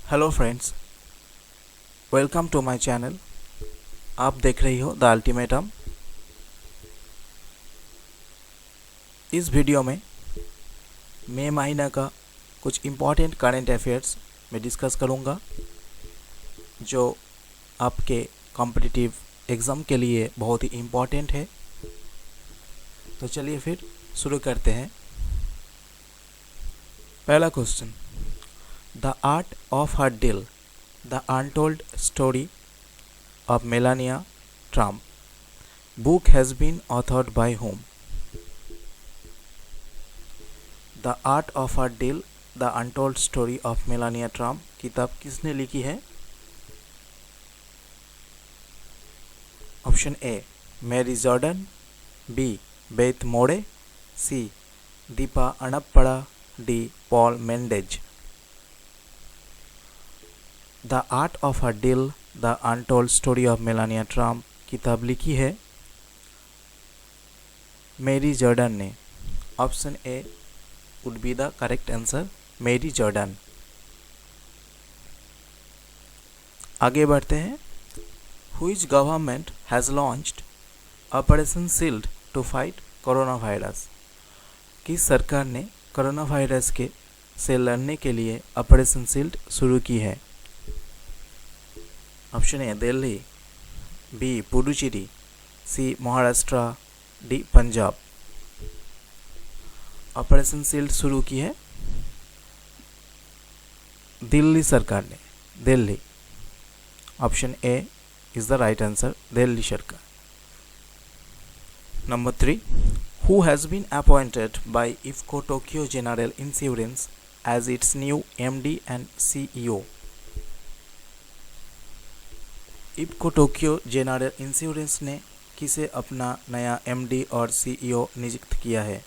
Hello friends, welcome to my channel. आप देख रही हो द अल्टीमेटम। इस वीडियो में मई महीना का कुछ इम्पॉर्टेंट करंट अफेयर्स मैं डिस्कस करूंगा जो आपके कॉम्पिटिटिव एग्ज़ाम के लिए बहुत ही इम्पॉर्टेंट है। तो चलिए फिर शुरू करते हैं। पहला question, the art of her deal, the untold story of Melania Trump. Book has been authored by whom? The Art of a Deal, The Untold Story of Melania Trump किताब किसने लिखी है? Option A Mary Jordan, B Beth मोड़े, C Deepa अनप्पड़ा, D Paul Mendes. The art of a deal, the untold story of Melania Trump किताब लिखी है Mary Jordan ने। Option A would be the correct answer, Mary Jordan. आगे बढ़ते हैं। Which government has launched operation shield to fight corona virus? किस सरकार ने कोरोना वायरस के से लड़ने के लिए ऑपरेशन शील्ड शुरू की है? Option A Delhi, B Puducherry, C Maharashtra, D Punjab. Operation shield शुरू की है दिल्ली सरकार ने, Delhi. Option A is the right answer, Delhi सरकार। Number 3, who has been appointed by IFFCO Tokyo general insurance as its new MD and CEO? IFFCO Tokyo general insurance ने किसे अपना नया एमडी और सीईओ नियुक्त किया है?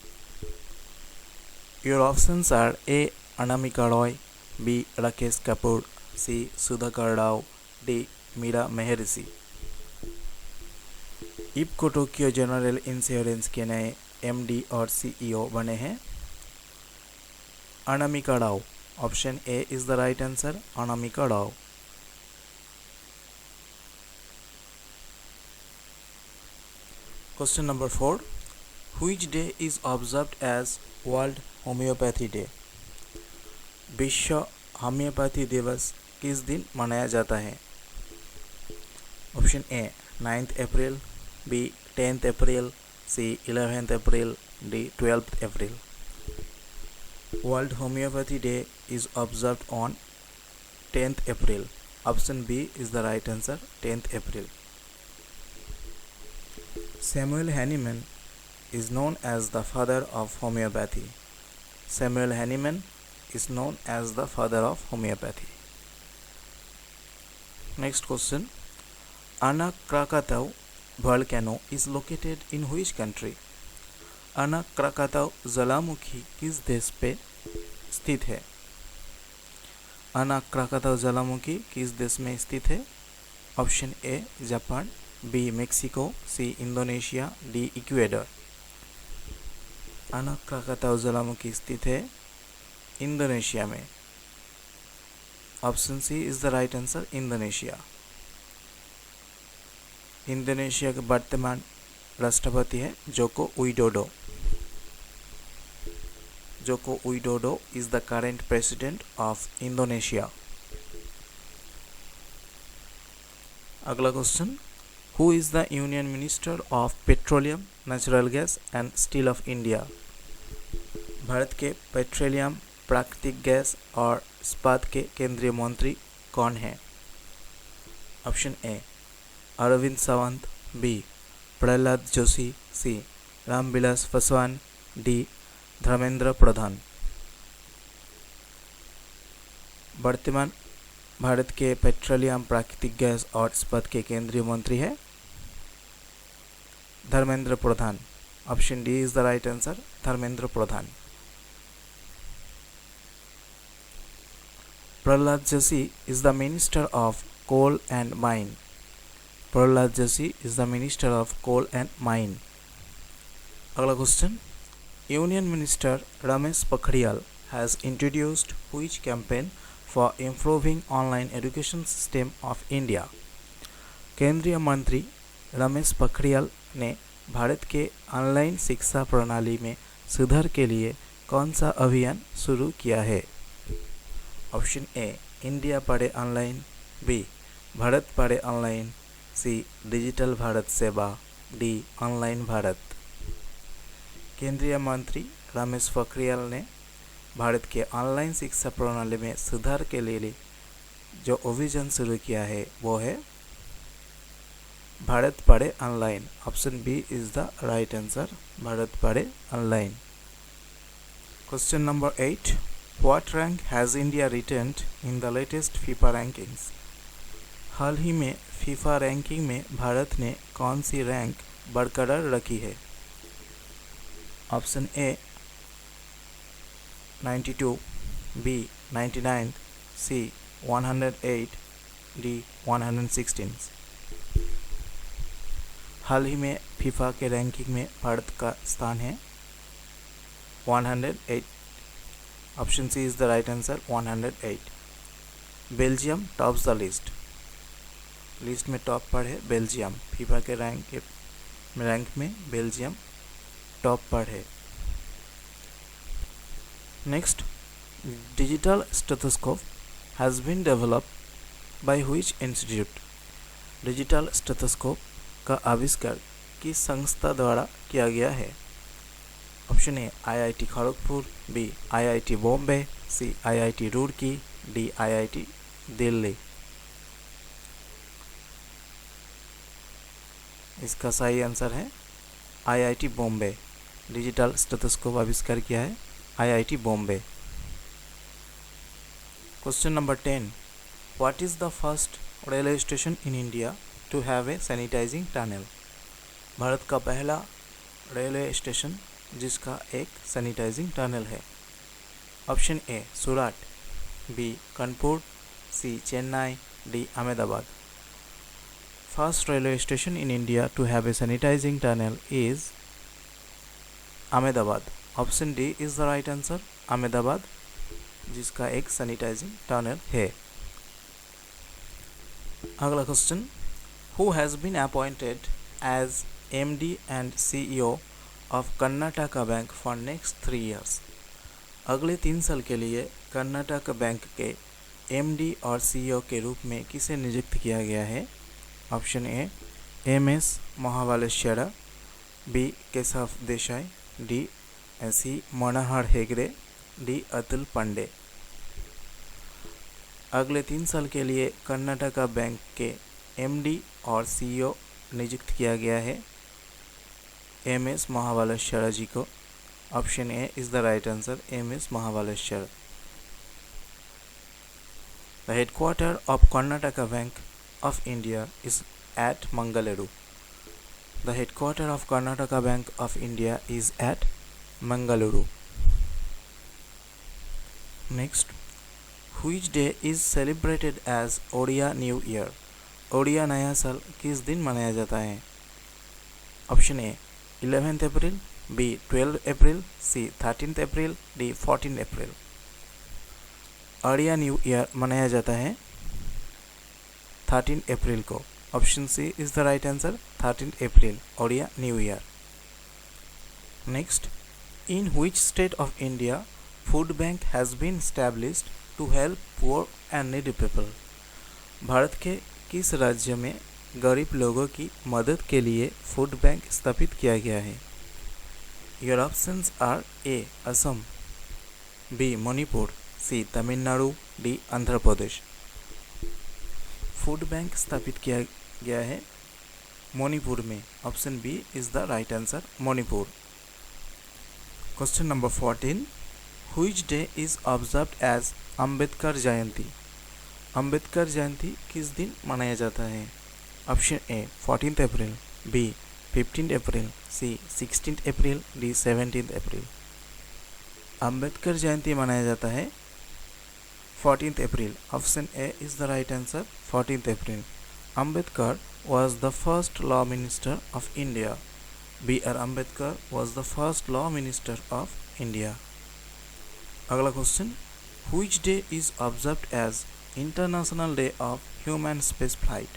Your options are A Anamika Roy, B Rakesh Kapoor, C Sudhakar Rao, D Meera Mehrishi. IFFCO Tokyo general insurance के नए एमडी और सीईओ बने हैं Anamika Rao. Option A is the right answer, Anamika Rao. Question number 4, which day is observed as World Homeopathy Day? विश्व होम्योपैथी दिवस किस दिन मनाया जाता है? Option A 9 April, B 10 April, C 11 April, D 12 April. World homeopathy day is observed on 10th April. Option B is the right answer, 10th April. Samuel Hahnemann is known as the father of homeopathy. Samuel Hahnemann is known as the father of homeopathy. Next question. Anak Krakatau volcano is located in which country? Anak Krakatau ज्वालामुखी किस देश पे स्थित है? अनाक Krakatau ज्वालामुखी किस देश में स्थित है? Option A Japan, B Mexico, C Indonesia, D Ecuador. Anak Krakatau ज्वालामुखी स्थित है इंडोनेशिया में। Option C is the right answer, Indonesia. Indonesia के वर्तमान राष्ट्रपति है Joko Widodo. Joko Widodo is the current president of Indonesia. अगला question, who is the union minister of petroleum, natural gas and steel of India? Bharat के petroleum, प्राकृतिक gas और इस्पात के केंद्रीय मंत्री कौन हैं? Option A Arvind Sawant, B Pralhad Joshi, C Ramvilas Paswan, D Dharmendra Pradhan. वर्तमान भारत के पेट्रोलियम, प्राकृतिक गैस और इस्पात के केंद्रीय मंत्री है Dharmendra Pradhan. Option D is the right answer, Dharmendra Pradhan. Pralhad Joshi is the minister of coal and mine. Pralhad Joshi is the minister of coal and mine. अगला question, union minister Ramesh Pokhriyal has introduced which campaign for improving online education system of India. केंद्रीय मंत्री रमेश पोखरियाल ने भारत के online शिक्षा प्रणाली में सुधार के लिए कौन सा अभियान शुरू किया है? ऑप्शन ए इंडिया पढ़े online, B Bharat Padhe online, सी डिजिटल भारत सेवा, डी ऑनलाइन भारत। केंद्रीय मंत्री रमेश पोखरियाल ने भारत के ऑनलाइन शिक्षा प्रणाली में सुधार के लिए जो अभियान शुरू किया है वो है Bharat Padhe online. Option B is the right answer, Bharat Padhe online. Question number 8, what rank has India retained in the latest FIFA rankings? हाल ही में फीफा रैंकिंग में भारत ने कौन सी रैंक बरकरार रखी है? Option A 92, B 99, C 108, D 116। हाल ही में फीफा के रैंकिंग में भारत का स्थान है 108। Option C is the right answer, 108। Belgium tops the list में टॉप पर है बेल्जियम। फीफा के रैंक में बेल्जियम टॉप पर है। Next, digital stethoscope has been developed by which institute? Digital stethoscope का आविष्कार किस संस्था द्वारा किया गया है? Option A IIT Kharagpur, B IIT Bombay, C IIT Roorkee, D IIT Delhi. इसका सही आंसर है आईआईटी बॉम्बे। डिजिटल स्टेथोस्कोप आविष्कार किया है IIT Bombay. Question number 10, what is the first railway station in India to have a sanitising tunnel? भारत का पहला रेलवे स्टेशन जिसका एक सैनिटाइजिंग टनल है। Option A Surat, B Kanpur, C Chennai, D Ahmedabad. First railway station in India to have a sanitising tunnel is Ahmedabad. Option D is the right answer, Ahmedabad जिसका एक sanitising tunnel है। अगला question, who has been appointed as MD and CEO of Karnataka bank for next 3 years? अगले 3 साल के लिए Karnataka bank के MD और CEO के रूप में किसे नियुक्त किया गया है? Option A MS Mahabaleshwara, B Keshav Desai, D C Manohar Hegde, D Atul Pande. अगले 3 साल के लिए कर्नाटका बैंक के MD और CEO नियुक्त किया गया है MS महाबलेश्वरा जी को। Option A is the right answer, MS Mahabaleshwara. The headquarter of Karnataka bank of India is at Mangaluru. The headquarter of Karnataka bank of India is at Mangaluru. Next, which day is celebrated as Odia new year? Odia नया साल किस दिन मनाया जाता है? Option A 11 April, B 12 April, C 13 April, D 14 April. Odia new year मनाया जाता है 13 अप्रैल को। Option C is the right answer, 13 April Odia new year. Next, in which state of India food bank has been established to help poor and needy people? भारत के किस राज्य में गरीब लोगों की मदद के लिए फूड बैंक स्थापित किया गया है? Your options are A Assam, B Manipur, C Tamil Nadu, D Andhra Pradesh. Food bank स्थापित किया गया है मणिपुर में। Option B is the right answer, Manipur. Question number 14, which day is observed as Ambedkar Jayanti? Ambedkar Jayanti किस दिन मनाया जाता है? Option A 14 April, B 15 April, C 16 April, D 17 April. Ambedkar Jayanti मनाया जाता है 14 April. Option A is the right answer, 14 April. Ambedkar was the first law minister of India. B.R. Ambedkar was the first law minister of India. अगला question, Which day is observed as International Day of Human Space Flight?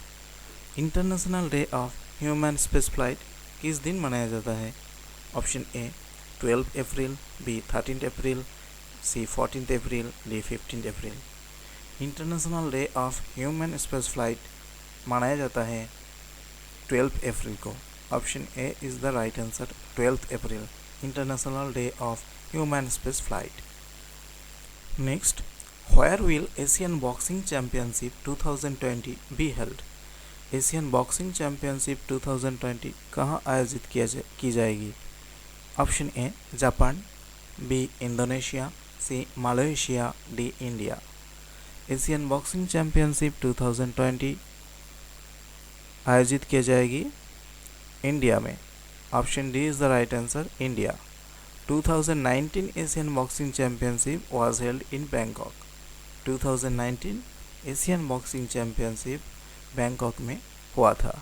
International day of human space flight किस दिन मनाया जाता है? Option A 12 April, B 13 April, C 14 April, D 15 April. International day of human space flight मनाया जाता है 12 April को। Option A is the right answer, 12 April international day of human space flight. Next, where will Asian boxing championship 2020 be held? Asian boxing championship 2020 कहाँ आयोजित की जाएगी? Option A Japan, B Indonesia, C Malaysia, D India. Asian boxing championship 2020 आयोजित की जाएगी India में। Option D is the right answer, India. 2019 Asian boxing championship was held in Bangkok. 2019 Asian boxing championship Bangkok में हुआ था।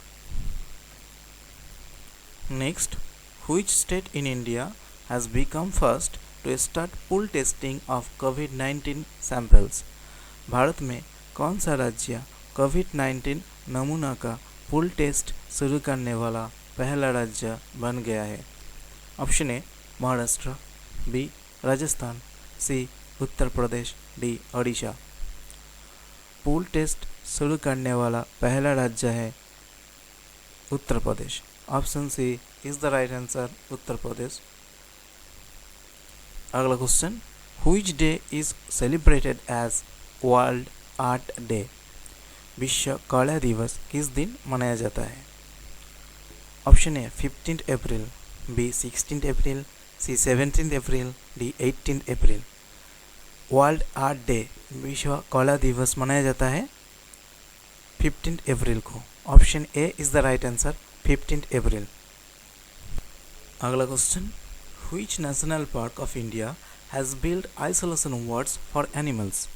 Next, which state in India has become first to start pool testing of कोविड-19 samples? भारत में कौन सा राज्य कोविड-19 नमूना का पूल टेस्ट शुरू करने वाला पहला राज्य बन गया है? Option A Maharashtra, B Rajasthan, C Uttar Pradesh, D Odisha. Pool test शुरू करने वाला पहला राज्य है Uttar Pradesh. Option C is the right answer, Uttar Pradesh. अगला question, which day is celebrated as world art day? विश्व कला दिवस किस दिन मनाया जाता है? Option A 15 April, B 16 April, C 17 April, D 18 April. World art day विश्व कला दिवस मनाया जाता है 15 अप्रैल को। Option A is the right answer, 15 April. अगला question, which national park of India has build isolation wards for animals?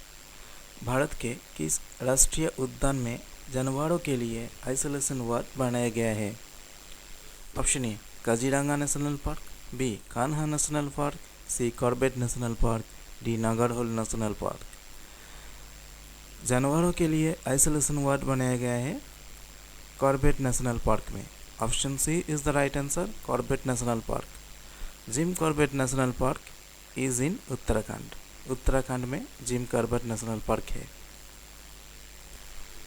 भारत के किस राष्ट्रीय उद्यान में जानवरों के लिए आइसोलेशन वार्ड बनाया गया है? Option A Kaziranga national park, B Kanha national park, C Corbett national park, D Nagarhole national park. जानवरों के लिए आइसोलेशन वार्ड बनाया गया है कॉर्बेट नेशनल पार्क में। Option C is the right answer, Corbett national park. Jim Corbett national park is in Uttarakhand. Uttarakhand में Jim Corbett national park है।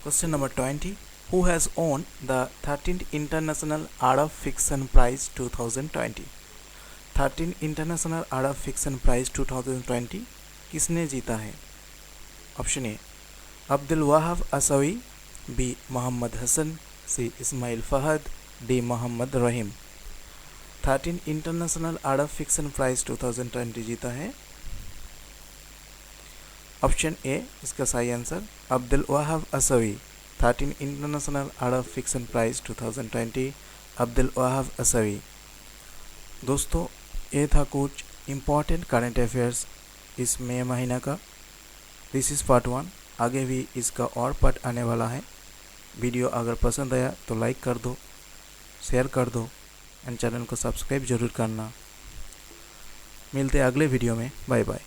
Question number 20, who has won the 13th international art of fiction prize 2020? 13 international art of fiction prize 2020 किसने जीता है? Option A Abdul Wahab Aswi, B Mohammad Hassan, C Ismail Fahad, D Mohammad Rahim. 13 international art of fiction prize 2020 जीता है option A इसका सही answer, Abdul Wahab Aswi. 13 international art of fiction prize 2020 Abdul Wahab Aswi. दोस्तों, ये था कुछ important current affairs इस मई महीना का। This is part 1। आगे भी इसका और पार्ट आने वाला है। वीडियो अगर पसंद आया तो लाइक कर दो, शेयर कर दो एंड चैनल को सब्सक्राइब जरूर करना। मिलते हैं अगले वीडियो में। Bye bye.